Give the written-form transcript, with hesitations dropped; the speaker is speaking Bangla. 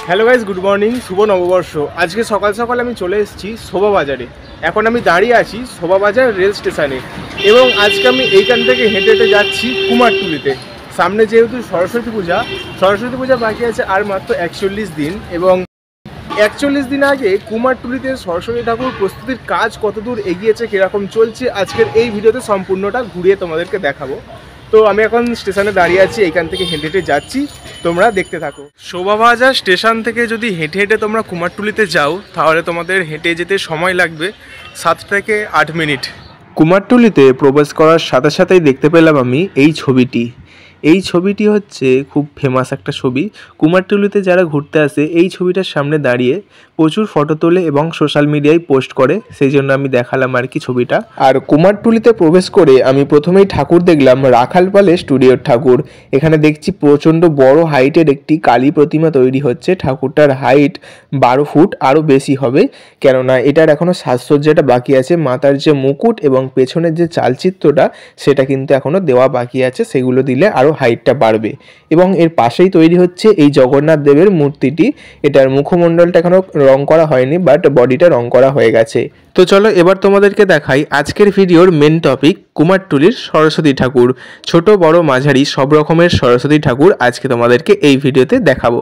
হ্যালো গাইজ, গুড মর্নিং, শুভ নববর্ষ। আজকে সকাল সকাল আমি চলে এসেছি শোভা বাজারে। এখন আমি দাঁড়িয়ে আছি শোভা বাজার রেল স্টেশনে এবং আজকে আমি এইখান থেকে হেঁটে হেঁটে যাচ্ছি কুমারটুলিতে। সামনে যেহেতু সরস্বতী পূজা বাকি আছে আর মাত্র 41 দিন, এবং 41 দিন আগে কুমারটুলিতে সরস্বতী ঠাকুর প্রস্তুতির কাজ কতদূর এগিয়েছে, কীরকম চলছে, আজকের এই ভিডিওতে সম্পূর্ণটা ঘুরিয়ে তোমাদেরকে দেখাবো। তো আমি এখন স্টেশনে দাঁড়িয়ে আছি, এইখান থেকে হেঁটে হেঁটে যাচ্ছি, তোমরা দেখতে থাকো। শোভাবাজার স্টেশন থেকে যদি হেঁটে হেঁটে তোমরা কুমারটুলিতে যাও তাহলে তোমাদের হেঁটে যেতে সময় লাগবে 7 থেকে 8 মিনিট। কুমারটুলিতে প্রবেশ করার সাথে সাথেই দেখতে পেলাম আমি এই ছবিটি হচ্ছে খুব ফেমাস একটা ছবি। কুমারটুলিতে যারা ঘুরতে আসে এই ছবিটার সামনে দাঁড়িয়ে প্রচুর ফটো তোলে এবং সোশ্যাল মিডিয়ায় পোস্ট করে, সেই জন্য আমি দেখালাম আর কি ছবিটা। আর কুমারটুলিতে প্রবেশ করে আমি প্রথমেই ঠাকুর দেখলাম রাখালপালে স্টুডিওর ঠাকুর। এখানে দেখছি প্রচণ্ড বড় হাইটের একটি কালী প্রতিমা তৈরি হচ্ছে। ঠাকুরটার হাইট 12 ফুট, আরও বেশি হবে, কেননা এটার এখনও সাজসজ্জাটা বাকি আছে। মাথার যে মুকুট এবং পেছনের যে চালচিত্রটা সেটা কিন্তু এখনও দেওয়া বাকি আছে, সেগুলো দিলে আরও হাইটটা বাড়বে। এবং এর পাশেই তৈরি হচ্ছে এই জগন্নাথ দেবের মূর্তিটি। এটার মুখমণ্ডলটা এখনও রং করা হয়নি, বাট বডিটা রং করা হয়ে গেছে। তো চলো এবার তোমাদেরকে দেখাই আজকের ভিডিওর মেন টপিক, কুমারটুলির সরস্বতী ঠাকুর। ছোট বড় মাঝারি সব রকমের সরস্বতী ঠাকুর আজকে তোমাদেরকে এই ভিডিওতে দেখাবো।